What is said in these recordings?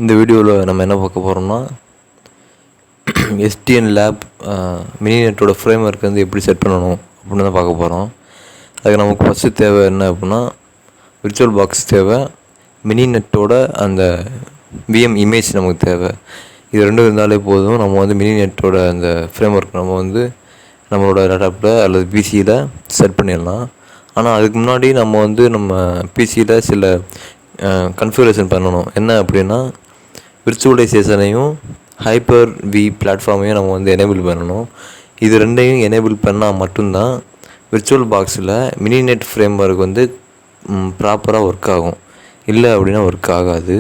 இந்த வீடியோவில் நம்ம என்ன பார்க்க போகிறோம்னா SDN லேப் மினிநெட்டோட ஃப்ரேம் ஒர்க் வந்து எப்படி செட் பண்ணணும் அப்படின்னு தான் பார்க்க போகிறோம். அதுக்கு நமக்கு ஃபஸ்ட்டு தேவை என்ன அப்படின்னா விர்ச்சுவல் பாக்ஸ் தேவை, மினிநெட்டோட அந்த VM இமேஜ் நமக்கு தேவை. இது ரெண்டும் இருந்தாலே போதும். நம்ம வந்து மினிநெட்டோட அந்த ஃப்ரேம் ஒர்க் நம்ம வந்து நம்மளோட லேப்டாப்பில் அல்லது பிசியில் செட் பண்ணிடலாம். ஆனால் அதுக்கு முன்னாடி நம்ம பிசியில் சில கன்ஃபிகரேஷன் பண்ணணும். என்ன அப்படின்னா விர்ச்சுவலைசேஷனையும் ஹைப்பர்-V பிளாட்ஃபார்மையும் நம்ம வந்து எனேபிள் பண்ணணும். இது ரெண்டையும் எனேபிள் பண்ணால் மட்டும்தான் விர்ச்சுவல் பாக்ஸில் மினிநெட் ஃப்ரேம் ஒர்க் வந்து ப்ராப்பராக ஒர்க் ஆகும். இல்லை அப்படின்னா ஒர்க் ஆகாது.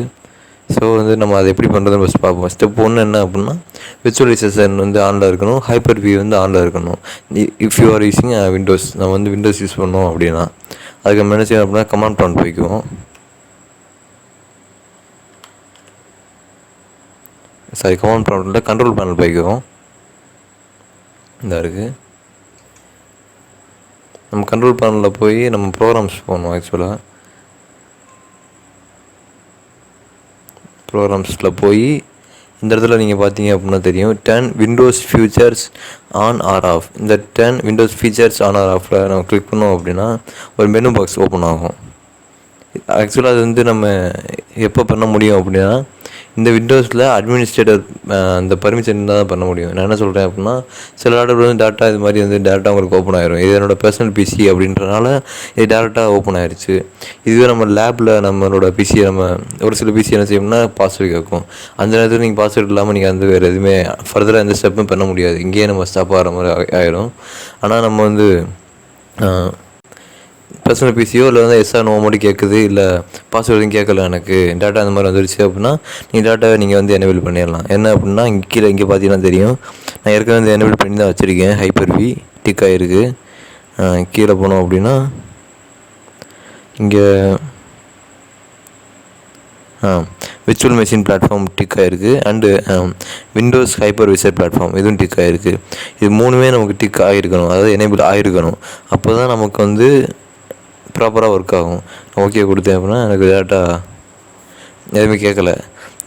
ஸோ வந்து நம்ம அதை எப்படி பண்ணுறதுன்னு ஃபஸ்ட் பார்ப்போம். ஸ்டெப் 1 என்ன அப்படின்னா விர்ச்சுவலைசேஷன் வந்து ஆனில் இருக்கணும், ஹைப்பர்-V வந்து ஆனில் இருக்கணும். If you are using Windows, நம்ம வந்து விண்டோஸ் யூஸ் பண்ணோம் அப்படின்னா அதுக்கு நம்ம என்ன செய்யணும் அப்படின்னா கமாண்ட் ப்ராம்ப்ட் போய்க்குவோம். கமாண்ட் ப்ராம்ப்டில் கண்ட்ரோல் பேனல் போய்க்குவோம். இந்த இருக்குது நம்ம கண்ட்ரோல் பேனலில் போய் நம்ம ப்ரோக்ராம்ஸ் போகணும். ஆக்சுவலாக ப்ரோக்ராம்ஸில் போய் இந்த இடத்துல நீங்கள் பார்த்தீங்க அப்படின்னா தெரியும், turn windows features on or off. இந்த turn windows features on or ஆஃபில் நம்ம கிளிக் பண்ணோம் அப்படின்னா ஒரு மெனு பாக்ஸ் ஓப்பன் ஆகும். ஆக்சுவலாக அது வந்து நம்ம எப்போ பண்ண முடியும் அப்படின்னா இந்த விண்டோஸில் அட்மினிஸ்ட்ரேட்டர் அந்த பர்மிஷன் இருந்தால் தான் பண்ண முடியும். நான் என்ன சொல்கிறேன் அப்படின்னா சில லேப்டாப்பில் வந்து டேட்டா இது மாதிரி வந்து டேட்டா உங்களுக்கு ஓப்பன் ஆயிரும். இது என்னோடய பர்சனல் பிசி அப்படின்றனால இது டேரெக்டாக ஓப்பன் ஆயிடுச்சு. இதுவே நம்ம லேபில் நம்மளோட பிசியை நம்ம ஒரு சில பிசி என்ன செய்யணும்னா பாஸ்வேர்டு கேட்கும். அந்த நேரத்தில் நீங்கள் பாஸ்வேர்டு இல்லாமல் நீங்கள் வந்து வேறு எதுவுமே ஃபர்தராக எந்த ஸ்டெப்பும் பண்ண முடியாது. இங்கேயே நம்ம ஸ்டாப் ஆகிற மாதிரி ஆயிரும். ஆனால் நம்ம வந்து பர்சனல் பிசியோ இல்லை வந்து எஸ்ஆர் நோ மட்டும் கேட்குது, இல்லை பாஸ்வேர்டும் கேட்கல, எனக்கு டேட்டா அந்த மாதிரி வந்துருச்சு அப்படின்னா நீங்கள் டேட்டாவை நீங்கள் வந்து எனேபிள் பண்ணிடலாம். என்ன அப்படின்னா இங்கே பார்த்தீங்கன்னா தெரியும், நான் ஏற்கனவே வந்து எனேபிள் பண்ணி தான் வச்சுருக்கேன். ஹைப்பர்-V டிக் ஆகிருக்கு. கீழே போனோம் அப்படின்னா இங்கே விர்ச்சுவல் மெஷின் பிளாட்ஃபார்ம் டிக் ஆகிருக்கு. அண்டு விண்டோஸ் ஹைப்பர்வைசர் பிளாட்ஃபார்ம் இதுவும் டிக் ஆகிருக்கு. இது மூணுமே நமக்கு டிக் ஆகிருக்கணும், அதாவது எனேபிள் ஆகிருக்கணும். அப்போ தான் நமக்கு வந்து ப்ராப்பராக ஒர்க் ஆகும். ஓகே கொடுத்தேன் அப்படின்னா எனக்கு டேட்டா எதுவுமே கேட்கல.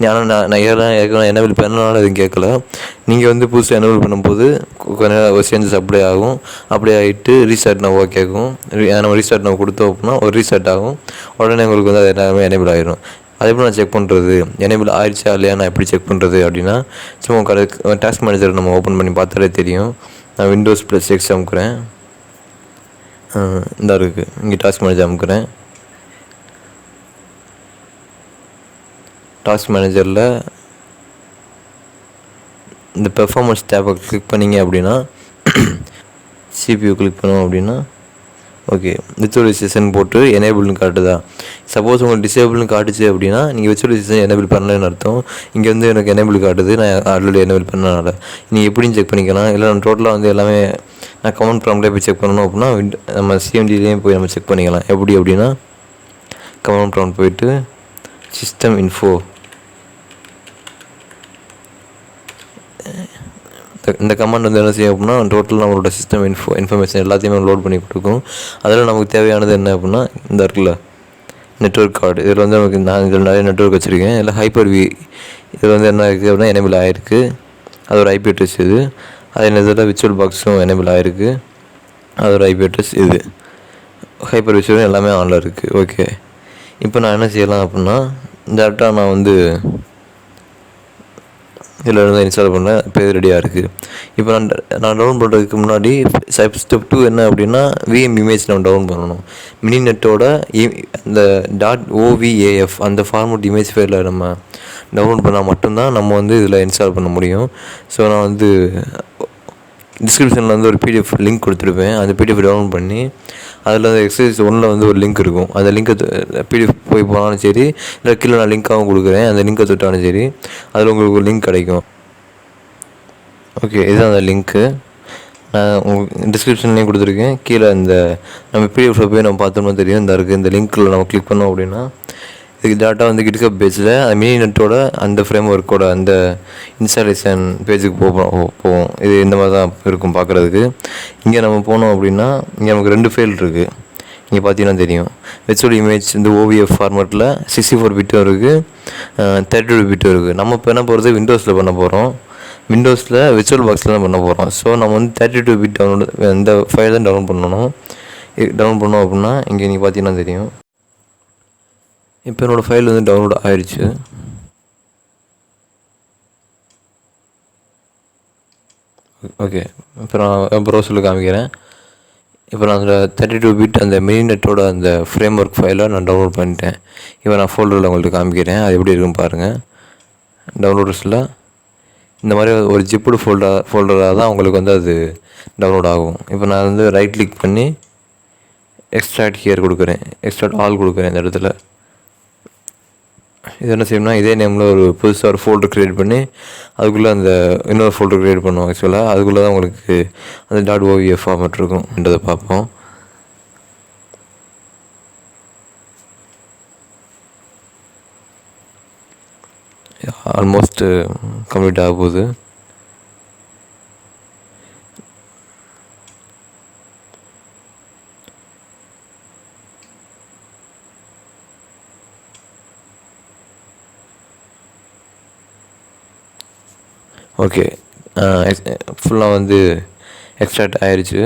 நான் ஏற்கனவே எனேபிள் பண்ணனால எதுவும் கேட்கல. நீங்கள் வந்து புதுசாக எனேபிள் பண்ணும்போது கொஞ்சம் ஒரு சேஞ்சஸ் அப்ளை ஆகும். அப்ளை ஆகிட்டு ரீஸ்டார்ட் நம்ம கேட்கும். நம்ம ரீஸ்டார்ட் நம்ம கொடுத்தோம் அப்படின்னா ஒரு ரீஸ்டார்ட் ஆகும். உடனே உங்களுக்கு வந்து அது எல்லாமே எனேபிள் ஆகிடும். அது எப்படி நான் செக் பண்ணுறது, எனேபிள் ஆயிடுச்சா இல்லையா நான் எப்படி செக் பண்ணுறது அப்படின்னா சும்மா டாஸ்க் மேனேஜர் நம்ம ஓப்பன் பண்ணி பார்த்தாலே தெரியும். நான் விண்டோஸ் +X அமுக்குறேன். இந்த இருக்குது, இங்கே டாஸ்க் மேனேஜர் அமுக்குறேன். டாஸ்க் மேனேஜரில் இந்த பெர்ஃபார்மன்ஸ் டேப்பை கிளிக் பண்ணிங்க அப்படின்னா CPU கிளிக் பண்ணோம் அப்படின்னா ஓகே விர்ச்சுவலைசேஷன் போட்டு எனேபிள்னு காட்டுதா. சப்போஸ் உங்களுக்கு டிசேபிள்னு காட்டுச்சு அப்படின்னா நீங்கள் விர்ச்சுவலைசேஷன் எனேபிள் பண்ணலன்னு அர்த்தம். இங்கே வந்து எனக்கு எனேபிள் காட்டுது, நான் ஆல்ரெடி எனேபிள் பண்ணனால. நீங்கள் எப்படின்னு செக் பண்ணிக்கலாம். இல்லை நான் டோட்டலாக வந்து எல்லாமே நான் கமெண்ட் ப்ராம்ப்ட்லேயே போய் செக் பண்ணணும் அப்படின்னா நம்ம CMDலேயும் போய் நம்ம செக் பண்ணிக்கலாம். எப்படி அப்படின்னா கமெண்ட் ப்ராம்ப்ட் போயிட்டு சிஸ்டம் இன்ஃபோ, இந்த கமாண்ட் வந்து என்ன செய்யும் அப்படின்னா டோட்டல் நம்மளோட சிஸ்டம் இன்ஃபர்மேஷன் எல்லாத்தையுமே லோட் பண்ணி கொடுக்கும். அதில் நமக்கு தேவையானது என்ன அப்படின்னா இந்த இருக்குல்ல நெட்வொர்க் கார்டு. இதில் வந்து நமக்கு நான் இதில் நிறைய நெட்வொர்க் வச்சுருக்கேன். இல்லை ஹைப்பர்-V இதில் வந்து என்ன இருக்குது அப்படின்னா எனேபிள் ஆகிருக்கு. அது ஒரு IP அட்ரஸ். இது அதே நேரத்தில் விர்ச்சுவல் பாக்ஸும் எனேபிள் ஆகிருக்கு. அது ஒரு IP அட்ரஸ். இது ஹைப்பர்-V எல்லாமே ஆனில் இருக்குது. ஓகே, இப்போ நான் என்ன செய்யலாம் அப்படின்னா டேரெக்டாக நான் வந்து இதில் இருந்து இன்ஸ்டால் பண்ணேன். இப்போ இது ரெடியாக இருக்குது. இப்போ நான் டவுன் பண்ணுறதுக்கு முன்னாடி ஸ்டெப் 2 என்ன அப்படின்னா VM இமேஜ் நம்ம டவுன் பண்ணணும். மினிநெட்டோட இந்த .ovaf அந்த ஃபார்மேட் இமேஜ் ஃபைலில் நம்ம டவுன்லோட் பண்ணால் மட்டும்தான் நம்ம வந்து இதில் இன்ஸ்டால் பண்ண முடியும். ஸோ நான் வந்து டிஸ்கிரிப்ஷனில் வந்து ஒரு PDF லிங்க் கொடுத்துருப்பேன். அந்த PDF டவுன்லோட் பண்ணி அதில் வந்து எக்ஸசைஸ் 1 வந்து ஒரு லிங்க் இருக்கும். அந்த லிங்க்கை PDF போய் போனாலும் சரி, இல்லை கீழே நான் லிங்க்காகவும் கொடுக்குறேன், அந்த லிங்க்கை தொட்டாலும் சரி அதில் உங்களுக்கு ஒரு லிங்க் கிடைக்கும். ஓகே, இதுதான் அந்த லிங்க்கு. நான் உங்களுக்கு டிஸ்கிரிப்ஷன்லேயும் கொடுத்துருக்கேன். கீழே இந்த நம்ம PDFல போய் நம்ம பார்த்தோம்னா தெரியும். இந்த இருக்குது, இந்த லிங்க்கில் நம்ம கிளிக் பண்ணோம் அப்படின்னா இதுக்கு டேட்டா வந்து GitHub பேஜில் மினிநெட்டோட அந்த ஃப்ரேம் ஒர்க்கோட அந்த இன்ஸ்டாலேஷன் பேஜுக்கு போவோம். இது இந்த மாதிரி தான் இருக்கும் பார்க்குறதுக்கு. இங்கே நம்ம போனோம் அப்படின்னா இங்கே நமக்கு 2 ஃபைல் இருக்குது. இங்கே பார்த்தீங்கன்னா தெரியும். விர்ச்சுவல் இமேஜ் இந்த ஓவிஎஃப் ஃபார்மேட்டில் 64 பிட்டும் இருக்குது, 32 பிட்டும் இருக்குது. நம்ம இப்போ என்ன போகிறது, விண்டோஸில் பண்ண போகிறோம். விண்டோஸில் விர்ச்சுவல் பாக்ஸில் தான் பண்ண போகிறோம். ஸோ நம்ம வந்து 32 பிட் டவுன்லோடு இந்த ஃபைல் தான் டவுன்லோட் பண்ணணும். டவுன்லோட் பண்ணோம் அப்படின்னா இங்கே நீங்கள் பார்த்தீங்கன்னா தெரியும். இப்போ என்னோடய ஃபைல் வந்து டவுன்லோட் ஆயிடுச்சு. ஓகே, இப்போ நான் ப்ரௌசரில் காமிக்கிறேன். இப்போ நான் அதில் 32 பிட் அந்த மினிநெட்டோட அந்த ஃப்ரேம் ஒர்க் ஃபைலை நான் டவுன்லோட் பண்ணிட்டேன். இப்போ நான் ஃபோல்டரில் உங்கள்கிட்ட காமிக்கிறேன், அது எப்படி இருக்குன்னு பாருங்கள். டவுன்லோடர்ஸில் இந்த மாதிரி ஒரு ஜிப்புடு ஃபோல்டராக தான் உங்களுக்கு வந்து அது டவுன்லோட் ஆகும். இப்போ நான் வந்து ரைட் கிளிக் பண்ணி எக்ஸ்ட்ராக்ட் ஹியர் கொடுக்குறேன், எக்ஸ்ட்ராக்ட் ஆல் கொடுக்குறேன். இந்த இடத்துல இது என்ன செய்யணும்னா, இதே நேமில் ஒரு புதுசாக ஒரு ஃபோல்டர் க்ரியேட் பண்ணி அதுக்குள்ளே அந்த இன்னொரு ஃபோல்டர் க்ரியேட் பண்ணுவோம். ஆக்சுவலாக அதுக்குள்ளே தான் உங்களுக்கு அந்த .ovf ஃபார்மேட் இருக்கும்ன்றதை பார்ப்போம். ஆல்மோஸ்ட் கம்ப்ளீட் ஆக போகுது. ஓகே, ஃபுல்லாக வந்து எக்ஸ்ட்ராக்ட் ஆகிருச்சு.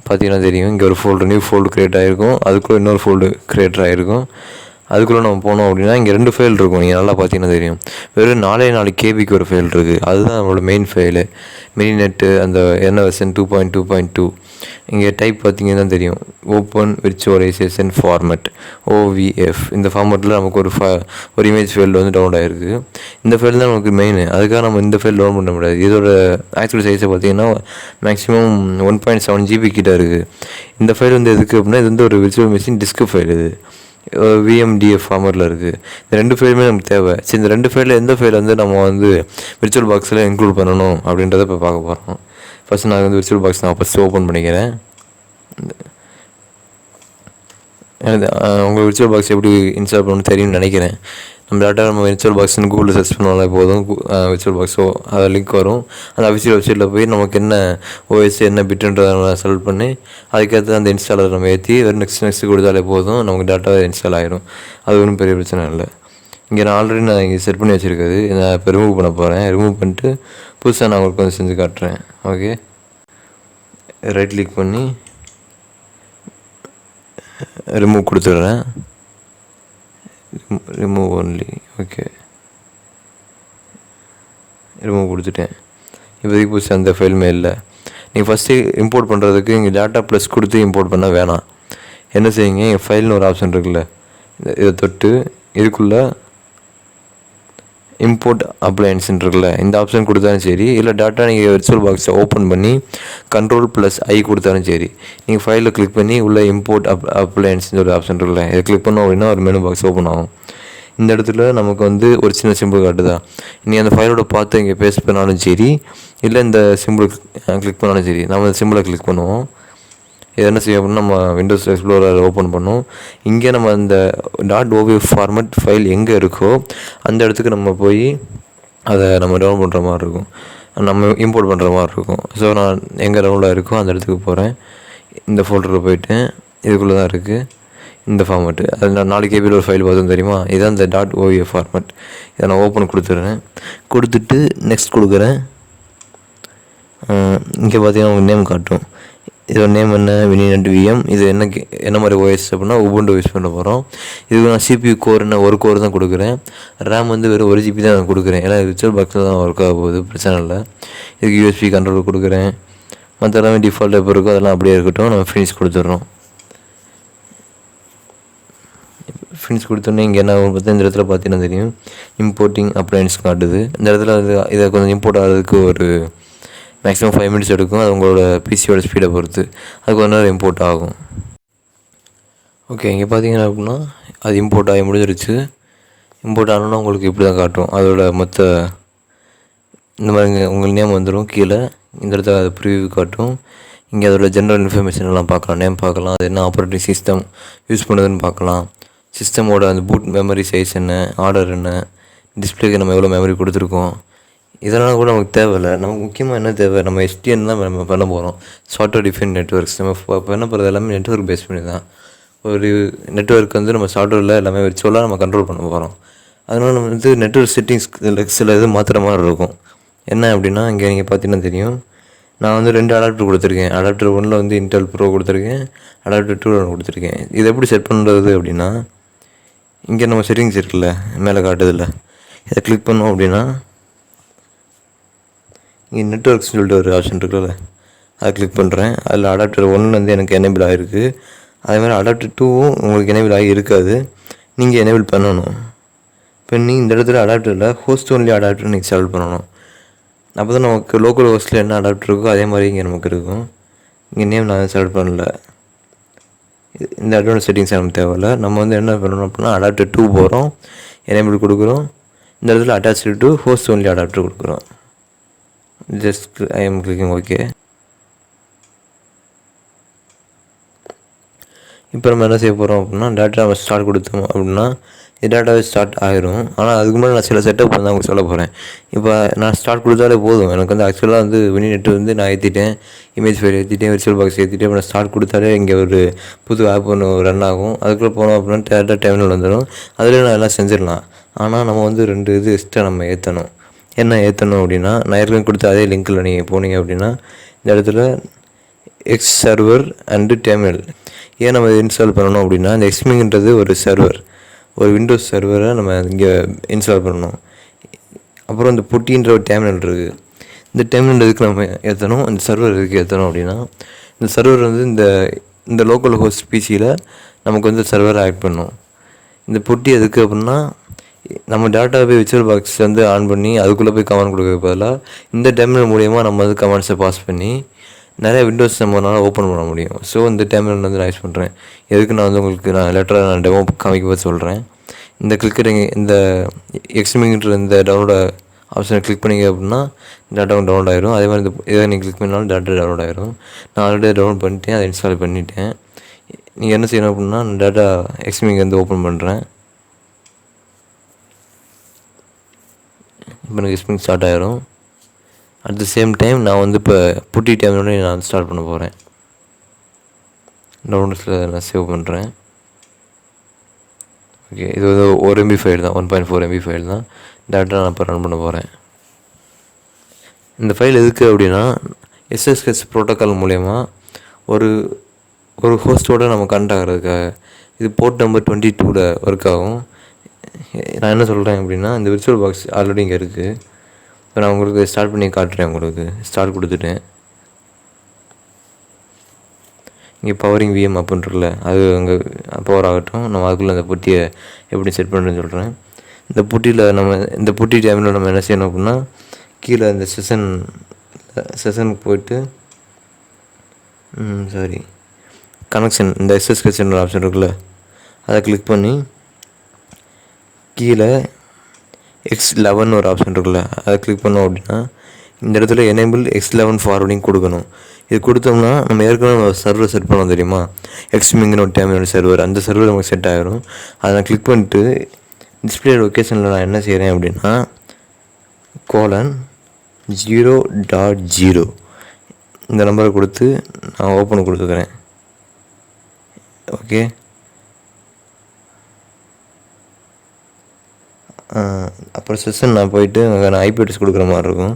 பார்த்தீங்கன்னா தெரியும், இங்கே ஒரு நியூ ஃபோல்டு க்ரியேட் ஆகிருக்கும், அதுக்குள்ளே இன்னொரு ஃபோல்டு க்ரியேட் ஆகிருக்கும். அதுக்குள்ளே நம்ம போனோம் அப்படின்னா இங்கே 2 ஃபைல் இருக்கும். நீங்கள் நல்லா பார்த்தீங்கன்னா தெரியும், வெறும் 4 கேபிக்கு ஒரு ஃபைல் இருக்குது. அதுதான் நம்மளோட மெயின் ஃபைலு. மினிநெட்டு அந்த என்ன வெர்ஷன் 2.2.2. இங்கே டைப் பார்த்தீங்கன்னா தெரியும், ஓப்பன் விர்ச்சுவலைசேஷன் ஃபார்மேட் OVF. இந்த ஃபார்மேட்டில் நமக்கு ஒரு இமேஜ் ஃபைல் வந்து டவுன்லோட் ஆகிருக்கு. இந்த ஃபைல் தான் நமக்கு மெயின். அதுக்காக நம்ம இந்த ஃபைல் டவுன் பண்ண முடியாது. இதோட ஆக்சுவல் சைஸை பார்த்தீங்கன்னா மேக்ஸிமம் 1.7 GB கிட்ட இருக்குது. இந்த ஃபைல் வந்து எதுக்கு அப்படின்னா, இது வந்து ஒரு விர்ச்சுவல் மிஷின் டிஸ்க் ஃபைல். இது VMDF ஃபார்மேட்டில் இருக்குது. இந்த 2 ஃபைலுமே நமக்கு தேவை. சரி, இந்த 2 ஃபைலில் எந்த ஃபைல் வந்து நம்ம வந்து விர்ச்சுவல் பாக்ஸில் இன்க்ளூட் பண்ணணும் அப்படின்றத இப்போ பார்க்க போகிறோம். ஃபஸ்ட்டு நான் வந்து விர்ச்சுவல் பாக்ஸ் நான் ஃபஸ்ட்டு ஓப்பன் பண்ணிக்கிறேன். உங்களுக்கு விர்ச்சுவல் பாக்ஸ் எப்படி இன்ஸ்டால் பண்ணணும்னு தெரியும்னு நினைக்கிறேன். நம்ம டேரெக்டாக நம்ம விர்ச்சுவல் பாக்ஸ்னு கூகுளில் சர்ச் பண்ணாலே போதும், விர்ச்சுவல் பாக்ஸோ அதை லிங்க் வரும். அந்த அஃபிஷியல் வெப்சைட்டில் போய் நமக்கு என்ன OS என்ன பிட்டுன்றதை நம்ம செலக்ட் பண்ணி அதுக்கேற்ற அந்த இன்ஸ்டாலர் நம்ம ஏற்றி வெறும் நெக்ஸ்ட் கொடுத்தாலே போதும், நமக்கு டேட்டாவே இன்ஸ்டால் ஆகிடும். அது ஒன்றும் பெரிய பிரச்சனை இல்லை. இங்கே நான் இங்கே செட் பண்ணி வச்சுருக்குது, நான் இப்போ ரிமூவ் பண்ண போகிறேன். ரிமூவ் பண்ணிட்டு புதுசாக நான் உங்களுக்கு வந்து செஞ்சு காட்டுறேன். ஓகே, ரைட் கிளிக் பண்ணி ரிமூவ் கொடுத்துட்றேன். Remove only. ஓகே, ரிமூவ் கொடுத்துட்டேன். இப்போதைக்கு புதுசாக அந்த ஃபைலுமே இல்லை. நீங்கள் ஃபஸ்ட்டு இம்போர்ட் பண்ணுறதுக்கு இங்கே டேட்டா ப்ளஸ் கொடுத்து இம்போர்ட் பண்ண வேணாம். என்ன செய்யுங்க, இங்கே ஃபைல்னு ஒரு ஆப்ஷன் இருக்குல்ல, இதை தொட்டு இதுக்குள்ளே இம்போர்ட் அப்ளையன்ஸ்ன்னு இருக்குல்ல, இந்த ஆப்ஷன் கொடுத்தாலும் சரி, இல்லை டேட்டா நீங்கள் விர்ச்சுவல் பாக்ஸை ஓப்பன் பண்ணி Ctrl+I கொடுத்தாலும் சரி, நீங்கள் ஃபைலில் கிளிக் பண்ணி உள்ள இம்போர்ட் அப்ளையன்ஸ்னு ஒரு ஆப்ஷன் இருக்குல்ல, இதை கிளிக் பண்ணோம் அப்படின்னா ஒரு மெனு பாக்ஸ் ஓப்பன் ஆகும். இந்த இடத்துல நமக்கு வந்து ஒரு சின்ன சிம்பிள் காட்டுதா, நீங்கள் அந்த ஃபைலோட பார்த்து இங்கே பேஸ்ட் பண்ணாலும் சரி, இல்லை இந்த சிம்பிள் கிளிக் பண்ணாலும் சரி, நம்ம இந்த சிம்பிளை கிளிக் பண்ணுவோம். இது என்ன செய்யும் அப்படின்னா, நம்ம விண்டோஸ் எக்ஸ்ப்ளோரர் ஓப்பன் பண்ணோம். இங்கே நம்ம இந்த .ovf ஃபார்மேட் ஃபைல் எங்கே இருக்கோ அந்த இடத்துக்கு நம்ம போய் அதை நம்ம டவுன்லோட் பண்ணுற மாதிரி இருக்கும், நம்ம இம்போர்ட் பண்ணுற மாதிரி இருக்கும். ஸோ நான் எங்கே டவுன்லோடாக இருக்கோ அந்த இடத்துக்கு போகிறேன். இந்த ஃபோல்டரில் போய்ட்டு இதுக்குள்ளே தான் இருக்குது இந்த ஃபார்மேட்டு. அது நான் 4 KB ஒரு ஃபைல் பார்த்தோம் தெரியுமா, இதுதான் இந்த .ovf ஃபார்மேட். இதை நான் ஓப்பன் கொடுத்துட்றேன். கொடுத்துட்டு நெக்ஸ்ட் கொடுக்குறேன். இங்கே பார்த்தீங்கன்னா உங்கள் நேம் காட்டும். இதோட நேம் என்ன, மினிநெட் VM. இது என்ன மாதிரி OS அப்படின்னா உபுண்டு யூஸ் பண்ண போகிறோம். இதுக்கு நான் CPU கோர் ஒரு கோர் தான் கொடுக்குறேன். ரேம் வந்து வெறும் 1 GB தான் நான் கொடுக்குறேன். ஏன்னா விர்ச்சுவல் பாக்ஸில் தான் ஒர்க் ஆக போகுது, பிரச்சனை இல்லை. இதுக்கு USB கண்ட்ரோல் கொடுக்குறேன். மற்ற எல்லாமே டிஃபால்ட் எப்போ இருக்கோ அதெல்லாம் அப்படியே இருக்கட்டும். நம்ம ஃபினிஷ் கொடுத்துட்றோம். ஃபினிஷ் கொடுத்தோன்னே இங்கே என்ன பார்த்தா, இந்த இடத்துல பார்த்தீங்கன்னா தெரியும், இம்போர்ட்டிங் அப்ளையன்ஸ் காட்டுது. இந்த இடத்துல இதை கொஞ்சம் இம்போர்ட் ஆகிறதுக்கு ஒரு மேக்ஸிமம் 5 minutes எடுக்கும். அது உங்களோட பிசியோட ஸ்பீடை பொறுத்து அது கொஞ்ச நேரம் இம்போர்ட் ஆகும். ஓகே, இங்கே பார்த்தீங்கன்னா அப்படின்னா அது இம்போர்ட் ஆகி முடிஞ்சிருச்சு. இம்போர்ட் ஆகணுன்னா உங்களுக்கு இப்படி தான் காட்டும். அதோட மொத்த இந்த மாதிரி உங்கள் நேம் வந்துடும் கீழே. இந்த இடத்துல அது ப்ரிவியூ காட்டும். இங்கே அதோட ஜென்ரல் இன்ஃபர்மேஷன் எல்லாம் பார்க்கலாம், நேம் பார்க்கலாம், அது என்ன ஆப்ரேட்டிங் சிஸ்டம் யூஸ் பண்ணுதுன்னு பார்க்கலாம், சிஸ்டமோட அந்த பூட் மெமரி சைஸ் என்ன, ஆர்டர் என்ன, டிஸ்பிளேக்கு நம்ம எவ்வளோ மெமரி கொடுத்துருக்கோம், இதெல்லாம் கூட நமக்கு தேவையில்லை. நமக்கு முக்கியமாக என்ன தேவை, நம்ம SDN தான் நம்ம பண்ண போகிறோம், சாஃப்ட்வேர் டிஃபைன் நெட்ஒர்க்ஸ். நம்ம பண்ண போகிறது எல்லாமே நெட்ஒர்க் பேஸ் பண்ணி தான். ஒரு நெட்வொர்க் வந்து நம்ம சாஃப்ட்வேரில் எல்லாமே விர்ச்சுவலாக நம்ம கண்ட்ரோல் பண்ண போகிறோம். அதனால் நம்ம வந்து நெட்வொர்க் செட்டிங்ஸ் சில இது மாற்றுற மாதிரி இருக்கும். என்ன அப்படின்னா, இங்கே நீங்கள் பார்த்தீங்கன்னா தெரியும், நான் வந்து 2 அடாப்டர் கொடுத்துருக்கேன். அடாப்டர் 1ல் வந்து இன்டெல் ப்ரோ கொடுத்துருக்கேன், அடாப்டர் 2ல் கொடுத்துருக்கேன். இது எப்படி செட் பண்ணுறது அப்படின்னா, இங்கே நம்ம செட்டிங்ஸ் இருக்குல்ல மேலே காட்டுதில்ல, இதை கிளிக் பண்ணோம் அப்படின்னா இங்கே நெட்வொர்க்ஸ் சொல்லிட்டு ஒரு ஆப்ஷன் இருக்குல்ல, அதை கிளிக் பண்ணுறேன். அதில் அடாப்டர் 1 வந்து எனக்கு எனேபிள் ஆகிருக்கு. அதே மாதிரி அடாப்டர் 2வும் உங்களுக்கு எனேபிள் ஆகி இருக்காது, நீங்கள் எனேபிள் பண்ணணும். இப்போ நீங்கள் இந்த இடத்துல அடாப்டரில் ஹோஸ்ட் ஒன்லி அடாப்டர் நீங்கள் செலக்ட் பண்ணணும். அப்போ தான் நமக்கு லோக்கல் ஹோஸ்ட்டில் என்ன அடாப்டர் இருக்கோ அதே மாதிரி இங்கே நமக்கு இருக்கும். இங்கே நேம் நான் செலக்ட் பண்ணல, இந்த அட்வான்ஸ் செட்டிங்ஸ் நமக்கு தேவையில்லை. நம்ம வந்து என்ன பண்ணணும் அப்படின்னா, அடாப்டர் 2 போகிறோம், எனேபிள் கொடுக்குறோம். இந்த இடத்துல attach to host only adapter கொடுக்குறோம். Just I am clicking okay. இப்போ நம்ம என்ன செய்ய போகிறோம் அப்படின்னா, டேட்டா நம்ம ஸ்டார்ட் கொடுத்தோம் அப்படின்னா இது டேட்டாவே ஸ்டார்ட் ஆகிரும். ஆனால் அதுக்கு முன்னாடி நான் சில செட்டப் வந்து அவங்க சொல்ல போகிறேன். இப்போ நான் ஸ்டார்ட் கொடுத்தாலே போதும். எனக்கு வந்து ஆக்சுவலாக வந்து மினிநெட் வந்து நான் ஏற்றிட்டேன், இமேஜ் ஃபைல் ஏற்றிட்டேன், விர்ச்சுவல் பாக்ஸ் ஏற்றிட்டேன். இப்போ நான் ஸ்டார்ட் கொடுத்தாலே இங்கே ஒரு புது ஆப் ஒன்று ரன் ஆகும். அதுக்குள்ளே போனோம் அப்படின்னா டேட்டா டெர்மினல் வந்துடும். அதில் நான் எல்லாம் செஞ்சிடலாம். ஆனால் நம்ம வந்து 2 இது எக்ஸ்ட்ரா நம்ம ஏற்றணும். என்ன ஏற்றணும் அப்படின்னா, நான் ஏற்கனவே கொடுத்த அதே லிங்க்கில் நீங்கள் போனீங்க அப்படின்னா இந்த இடத்துல எக்ஸ் சர்வர் அண்டு டெர்மினல் ஏன் நம்ம இன்ஸ்டால் பண்ணணும் அப்படின்னா, இந்த எக்ஸ்மிங்கிறது ஒரு சர்வர், ஒரு விண்டோஸ் சர்வரை நம்ம இங்கே இன்ஸ்டால் பண்ணணும். அப்புறம் இந்த புட்டின்ற ஒரு டெர்மினல் இருக்குது. இந்த டெர்மினல் எதுக்கு நம்ம ஏற்றணும், இந்த சர்வர் எதுக்கு ஏற்றணும் அப்படின்னா, இந்த சர்வர் வந்து இந்த லோக்கல் ஹோஸ்ட் பிசியில் நமக்கு வந்து சர்வரை ஆட் பண்ணணும். இந்த புட்டி எதுக்கு அப்படின்னா, நம்ம டேட்டா போய் விர்ச்சுவல் பாக்ஸ் வந்து ஆன் பண்ணி அதுக்குள்ளே போய் கமெண்ட் கொடுக்க பதிலாக இந்த டெர்மினல் மூலிமா நம்ம வந்து கமெண்ட்ஸை பாஸ் பண்ணி நிறைய விண்டோஸ் நம்மளால் ஓப்பன் பண்ண முடியும். ஸோ இந்த டெர்மினல் வந்து நான் யூஸ் பண்ணுறேன். எதுக்கு நான் வந்து உங்களுக்கு லெட்டராக நான் டெமோ காமிக்க போது சொல்கிறேன். இந்த இந்த எக்ஸ்மிங்கிற இந்த டவுன்லோட ஆப்ஷனை கிளிக் பண்ணிங்க அப்படின்னா டேட்டாவும் டவுன்லோட் ஆகிரும். அதே மாதிரி இதை நீங்கள் கிளிக் பண்ணாலும் டேட்டா டவுன்லோட் ஆகிரும். நான் ஆல்ரெடி டவுன்லோட் பண்ணிட்டேன், அதை இன்ஸ்டால் பண்ணிட்டேன். நீங்கள் என்ன செய்யணும் அப்படின்னா, டேட்டா எக்ஸ்மிங் வந்து ஓப்பன் பண்ணுறேன். இப்போ எனக்கு எக்ஸ்மிங் ஸ்டார்ட் ஆகிரும். அட் த சேம் டைம் நான் வந்து இப்போ புட்டி டெர்மினலை நான் ஸ்டார்ட் பண்ண போகிறேன். டவுன்லோட்ஸில் நான் சேவ் பண்ணுறேன். ஓகே, இது வந்து 1 MB ஃபைல் தான், 1.4 MB ஃபைல் தான். டேட்டா நான் இப்போ ரன் பண்ண போகிறேன். இந்த ஃபைல் எதுக்கு அப்படின்னா, SSH ப்ரோட்டோக்கால் மூலயமா ஒரு ஹோஸ்ட்டோடு நம்ம கனெக்ட் ஆகிறதுக்காக. இது போர்ட் நம்பர் 22ல் ஒர்க் ஆகும். நான் என்ன சொல்கிறேன் அப்படின்னா, இந்த விர்ச்சுவல் பாக்ஸ் ஆல்ரெடி இங்கே இருக்குது. இப்போ நான் உங்களுக்கு ஸ்டார்ட் பண்ணி காட்டுறேன். உங்களுக்கு ஸ்டார்ட் கொடுத்துட்டேன். இங்கே பவரிங் விஎம் அப்படின்றல அது அங்கே பவர் ஆகட்டும். நம்ம அதுக்குள்ளே அந்த புட்டியை எப்படி செட் பண்ணுறேன்னு சொல்கிறேன். இந்த புட்டியில் இந்த புட்டி டைமில் நம்ம என்ன செய்யணும் அப்படின்னா, கீழே இந்த செஷனுக்கு போய்ட்டு கனெக்ஷன், இந்த SSH ஆப்ஷன் இருக்குல்ல, அதை கிளிக் பண்ணி கீழே X11 ஒரு ஆப்ஷன் இருக்குல்ல, அதை கிளிக் பண்ணோம் அப்படின்னா இந்த இடத்துல எனேபிள் X11 ஃபார்வர்டிங் கொடுக்கணும். இது கொடுத்தோம்னா நம்ம ஏற்கனவே சர்வர் செட் பண்ணோம் தெரியுமா, எக்ஸ்மிங்கிற ஒரு டெர்மினல் சர்வர், அந்த சர்வர் நமக்கு செட் ஆகிரும். அதை நான் கிளிக் பண்ணிட்டு டிஸ்பிளே லொக்கேஷனில் நான் என்ன செய்கிறேன் அப்படின்னா :0.0 இந்த நம்பரை கொடுத்து நான் ஓப்பன் கொடுத்துக்கிறேன். ஓகே, அப்புறம் செஷன் நான் போயிட்டு அங்கே நான் ஐபி அட்ரஸ் கொடுக்குற மாதிரி இருக்கும்.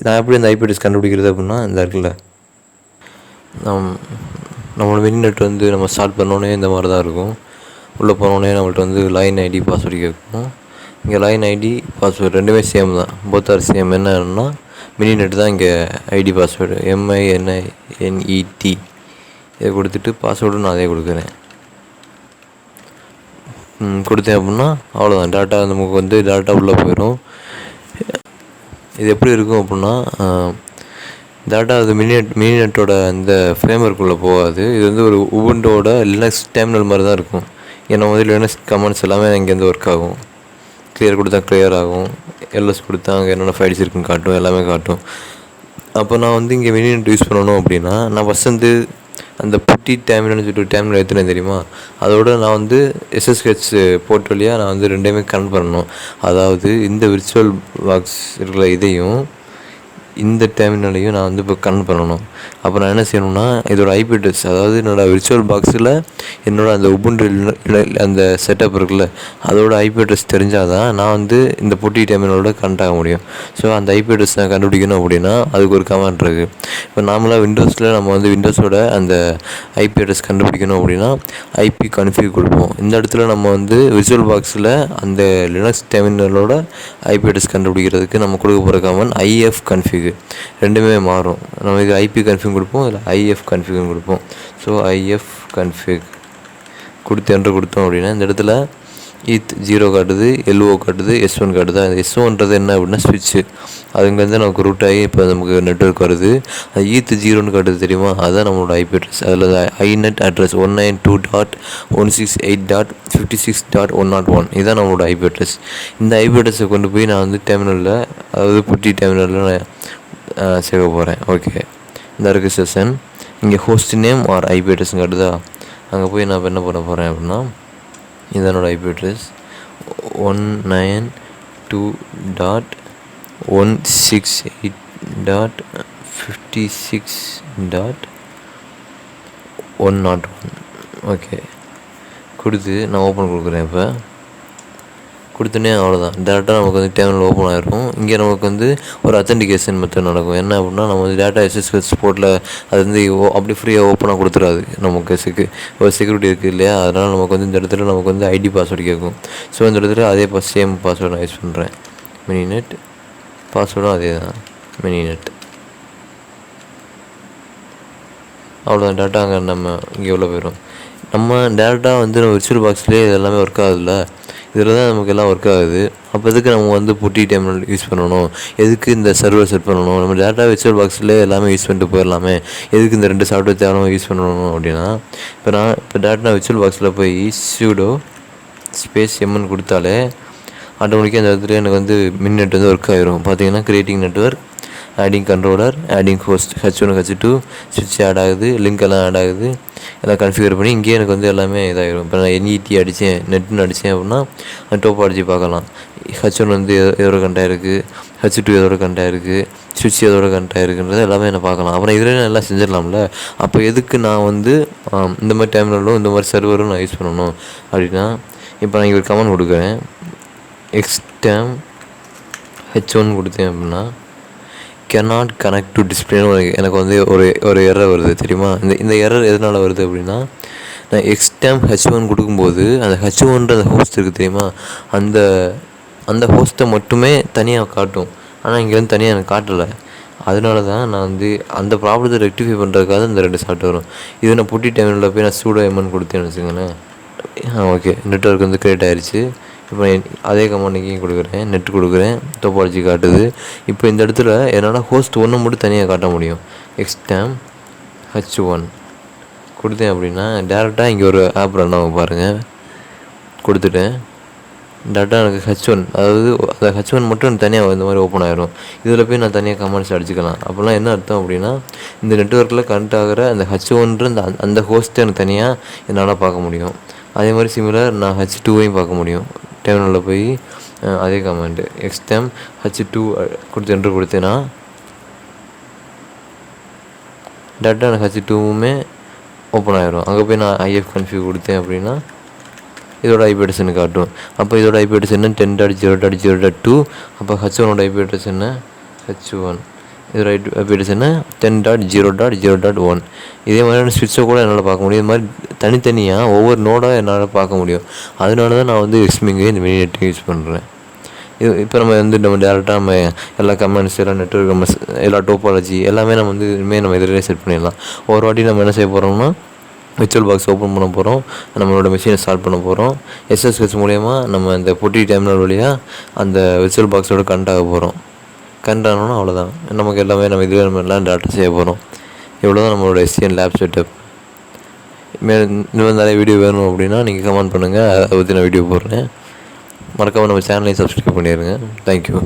நான் எப்படி இந்த ஐபி அட்ரஸ் கண்டுபிடிக்கிறது அப்படின்னா, இந்த இருக்குல்ல, நம்மளோட மினிநெட் வந்து நம்ம ஸ்டார்ட் பண்ணோன்னே இந்த மாதிரி தான் இருக்கும். உள்ளே போனோடனே நம்மள்ட்ட வந்து லைன் ஐடி பாஸ்வேர்டு கேட்கும். இங்கே லைன் ஐடி பாஸ்வேர்டு ரெண்டுமே சேம் தான், போத் ஆர் சேம். என்னன்னா மினிநெட் தான் இங்கே ஐடி பாஸ்வேர்டு MININET இதை கொடுத்துட்டு பாஸ்வேர்டு நான் அதே கொடுக்குறேன். கொடுத்தேன் அப்படின்னா அவ்வளோதான், டேட்டா நமக்கு வந்து டேட்டா உள்ளே போயிடும். இது எப்படி இருக்கும் அப்படின்னா, டேட்டா அது மினிநெட்டோட அந்த ஃப்ரேம்வொர்க்குள்ளே போகாது. இது வந்து ஒரு உபுண்டோட லினக்ஸ் டெர்மினல் மாதிரி தான் இருக்கும். ஏன்னா வந்து லினக்ஸ் கமெண்ட்ஸ் எல்லாமே இங்கேருந்து ஒர்க் ஆகும். கிளியர் கொடுத்தா கிளியர் ஆகும், எல்எஸ் கொடுத்தா அங்கே என்னென்ன ஃபைல்ஸ் இருக்குன்னு காட்டும், எல்லாமே காட்டும். அப்போ நான் வந்து இங்கே மினிநெட் யூஸ் பண்ணணும் அப்படின்னா, நான் ஃபஸ்ட் வந்து அந்த புட்டி டெர்மினல்னு சொல்லிட்டு டெர்மினல் எடுத்துனேன் தெரியுமா, அதோட நான் வந்து SSH போர்ட் வழியாக நான் வந்து ரெண்டையுமே கனெக்ட் பண்ணணும். அதாவது இந்த விர்ச்சுவல் பாக்ஸ் இருக்கிற இதையும் இந்த டெர்மினலையும் நான் வந்து இப்போ கனெக்ட் பண்ணணும். அப்போ நான் என்ன செய்யணும்னா, இதோட ஐபி அட்ரஸ், அதாவது என்னோடய விர்ச்சுவல் பாக்ஸில் என்னோட அந்த உபுண்டு அந்த செட்டப் இருக்குல்ல, அதோட ஐபி அட்ரஸ் தெரிஞ்சால் தான் நான் வந்து இந்த பொட்டி டெர்மினலோட கனெக்ட் ஆக முடியும். ஸோ அந்த ஐபி அட்ரஸ் நான் கண்டுபிடிக்கணும் அப்படின்னா அதுக்கு ஒரு கமாண்ட் இருக்குது. இப்போ நார்மலாக விண்டோஸில் நம்ம வந்து விண்டோஸோட அந்த ஐபி அட்ரஸ் கண்டுபிடிக்கணும் அப்படின்னா ஐபி கன்ஃபிக் கொடுப்போம். இந்த இடத்துல நம்ம வந்து விர்ச்சுவல் பாக்ஸில் அந்த லினக்ஸ் டெர்மினலோட ஐபி அட்ரஸ் கண்டுபிடிக்கிறதுக்கு நம்ம கொடுக்க போகிற கமாண்ட் ஐஎஃப் கன்ஃபிக். ரெண்டுமே மாறும். நம்ம இது ஐபி கன்ஃபிக் கொடுப்போம், இல்லை ஐஎஃப் கன்ஃபிக்னு கொடுப்போம். ஸோ ஐஎஃப் கன்ஃபிக் கொடுத்து என்ட்ரு கொடுத்தோம் அப்படின்னா இந்த இடத்துல ஈத் 0 காட்டுது, எல்ஓ காட்டுது, S1 காட்டுது. அந்த S1ன்றது என்ன அப்படின்னா ஸ்விட்ச்சு. அதுங்கேருந்து நமக்கு ரூட் ஆகி இப்போ நமக்கு நெட்வொர்க் வருது. அது ஈத் 0ன்னு காட்டுது தெரியுமா, அதுதான் நம்மளோட ஐபி அட்ரஸ். அதில் ஐநெட் அட்ரஸ் 192.168.56.101 இதுதான் நம்மளோட ஐபி அட்ரஸ். இந்த ஐபி அட்ரஸை கொண்டு போய் நான் வந்து டெர்மினலில், அதாவது புட்டி டெர்மினலில் நான் சேர்க்க போகிறேன். ஓகே, இந்த இருக்குது செஷன். இங்கே ஹோஸ்ட் நேம் ஆர் ஐபி அட்ரஸ்ன்னு காட்டுதா, அங்கே போய் நான் என்ன பண்ண போகிறேன் அப்படின்னா, இதனோட ஐபி அட்ரஸ் 192.168.56.101 ஓகே கொடுத்து நான் ஓப்பன் கொடுக்குறேன். இப்போ கொடுத்தோன்னே அவ்வளோதான், டேரெக்டாக நமக்கு வந்து டெர்மினல் ஓப்பன் ஆகிருக்கும். இங்கே நமக்கு வந்து ஒரு அத்தன்டிகேஷன் மெத்தட் நடக்கும். என்ன அப்படின்னா, நம்ம வந்து டேட்டா எஸ்எஸ்எஸ் போர்ட்டில் அது வந்து அப்படி ஃப்ரீயாக ஓப்பனாக கொடுத்துடாது. நமக்கு ஒரு செக்யூரிட்டி இருக்குது இல்லையா, அதனால் நமக்கு வந்து இந்த இடத்துல நமக்கு வந்து ஐடி பாஸ்வேர்டு கேட்கும். ஸோ இந்த இடத்துல அதே சேம் பாஸ்வேர்டு நான் யூஸ் பண்ணுறேன். மினிநெட் பாஸ்வேர்டும் அதே தான், மினிநெட். அவ்வளோதான், டேட்டா அங்கே நம்ம இங்கே எவ்வளோ போயிடும். நம்ம டேரெக்டாக வந்து நம்ம விர்ச்சுவல் பாக்ஸ்லேயே இது எல்லாமே ஒர்க் ஆகுதுல்ல, இதில் தான் நமக்கு எல்லாம் ஒர்க் ஆகுது. அப்போ எதுக்கு நம்ம வந்து புட்டி டெர்மினல் யூஸ் பண்ணணும், எதுக்கு இந்த சர்வர் செட் பண்ணணும், நம்ம டேட்டா விர்ச்சுவல் பாக்ஸ்லேயே எல்லாமே யூஸ் பண்ணிட்டு போயிடலாமே, எதுக்கு இந்த 2 சாஃப்ட்வேர் தேவையான யூஸ் பண்ணணும் அப்படின்னா, இப்போ டேட்டா விர்ச்சுவல் பாக்ஸில் போய் sudo ஸ்பேஸ் எம்னு கொடுத்தாலே ஆட்டோமேட்டிக்காக அந்த இடத்துல எனக்கு வந்து மின்நெட் வந்து ஒர்க் ஆகிரும். பார்த்தீங்கன்னா creating network, adding controller, adding host, H1 H2 ஸ்விட்ச் ஆட் ஆகுது, லிங்க் எல்லாம் ஆட் ஆகுது, எல்லாம் கன்ஃபிகர் பண்ணி இங்கேயே எனக்கு வந்து எல்லாமே இதாகிடும். இப்போ நான் NET அடித்தேன், நெட்னு அடித்தேன் அப்படின்னா அந்த டோபாலஜி பார்க்கலாம். H1 வந்து எதோட கனெக்ட் ஆகிருக்கு, H2 எதோட கனெக்ட் ஆகிருக்கு, ஸ்விட்ச் எதோட கனெக்ட் ஆகிருக்குன்றது எல்லாமே நான் பார்க்கலாம். அப்புறம் இதில் நான் எல்லாம் செஞ்சிடலாம்ல. அப்போ எதுக்கு நான் வந்து இந்த மாதிரி டெர்மினலும் இந்த மாதிரி சர்வரும் நான் யூஸ் பண்ணணும் அப்படின்னா, இப்போ நான் இங்கே ஒரு கமெண்ட் கொடுக்குறேன், எக்ஸ்டேம் H1 கொடுத்தேன் அப்படின்னா cannot connect to display எனக்கு வந்து ஒரு எரர் வருது தெரியுமா. இந்த எரர் எதனால் வருது அப்படின்னா, நான் எக்ஸ்டேம் H1 கொடுக்கும்போது அந்த H1ன்ற அந்த ஹோஸ்ட் இருக்குது தெரியுமா, அந்த ஹோஸ்ட்டை மட்டுமே தனியாக காட்டும். ஆனால் இங்கே வந்து தனியாக எனக்கு காட்டலை. அதனால தான் நான் வந்து அந்த ப்ராப்ளத்தை ரெக்டிஃபை பண்ணுறதுக்காக இந்த 2 சாஃப்ட்வேர் வரும். இது நான் புட்டி டெர்மினலில் போய் நான் sudo mn கொடுத்தேன்னு வச்சுக்கோங்களேன். ஓகே, நெட்வொர்க் வந்து க்ரியேட் ஆகிடுச்சு. இப்போ அதே கமாண்ட் இங்கேயும் கொடுக்குறேன், நெட் கொடுக்குறேன், டோபாலஜி காட்டுது. இப்போ இந்த இடத்துல என்னால் ஹோஸ்ட் 1 மட்டும் தனியாக காட்ட முடியும். எக்ஸ்டேம் H1 கொடுத்தேன் அப்படின்னா டேரெக்டாக இங்கே ஒரு ஆப் ரன் ஆகும் பாருங்கள். கொடுத்துட்டேன், டேரெக்டாக எனக்கு H1, அதாவது அந்த H1 மட்டும் தனியாக இந்த மாதிரி ஓப்பன் ஆகிரும். இதில் போய் நான் தனியாக கமெண்ட்ஸ் அடிச்சுக்கலாம். அப்போல்லாம் என்ன அர்த்தம் அப்படின்னா, இந்த நெட்வொர்க்கில் கனெக்ட் ஆகிற அந்த H1ன்ற அந்த ஹோஸ்ட்டை எனக்கு தனியாக என்னால் பார்க்க முடியும். அதே மாதிரி சிமிலர் நான் H2வையும் பார்க்க முடியும். டெர்மினலில் போய் அதே கமாண்டு எக்ஸ்டேம் H2 கொடுத்து என்ட்ரு கொடுத்தேன்னா டேட்டா எனக்கு H2வுமே ஓப்பன் ஆகிரும். அங்கே போய் நான் ஐஎஃப் கன்ஃபிக் கொடுத்தேன் அப்படின்னா இதோட ஐபி அட்ரஸ் எனக்கு காட்டும். அப்போ இதோட ஐபி அட்ரஸ் என்ன 10.0.0.2. அப்போ H1ஓட ஐபி அட்ரஸ் என்ன H1, இதோட ஐபி அட்ரஸ் என்ன 10.0.0.1. இதே மாதிரியான ஸ்விட்சை கூட என்னால் பார்க்க முடியும். இது மாதிரி தனித்தனியாக ஒவ்வொரு நோடாக என்னால் பார்க்க முடியும். அதனால தான் நான் வந்து எக்ஸ்மிங்கை இந்த மினிநெட்டை யூஸ் பண்ணுறேன். இப்போ நம்ம டேரெக்டாக நம்ம எல்லா கமெண்ட்ஸ், எல்லா நெட்வொர்க், நம்ம எல்லா டோபாலஜி எல்லாமே நம்ம வந்து இனிமேல் நம்ம இதிலே செட் பண்ணிடலாம். ஒரு வாட்டி நம்ம என்ன செய்ய போகிறோம்னா, விர்ச்சுவல் பாக்ஸ் ஓப்பன் பண்ண போகிறோம், நம்மளோட மிஷினை ஸ்டார்ட் பண்ண போகிறோம். SSH மூலயமா நம்ம இந்த பொட்டி டெர்மினல் வழியாக அந்த விர்ச்சுவல் பாக்ஸோட கனெக்ட் ஆக போகிறோம். கனெக்ட் ஆனோன்னா அவ்வளோதான், நமக்கு எல்லாமே நம்ம இதில் நம்ம எல்லாம் டேட்டா செய்ய போகிறோம். இவ்வளோ தான் நம்மளோட SCN லேப் செட்டப். இன்னும் நிறைய வீடியோ வேணும் அப்படின்னா நீங்கள் கமெண்ட் பண்ணுங்கள், அதை பற்றி நான் வீடியோ போடுறேன். மறக்காமல் நம்ம சேனலையும் சப்ஸ்கிரைப் பண்ணிடுங்க. தேங்க்யூ.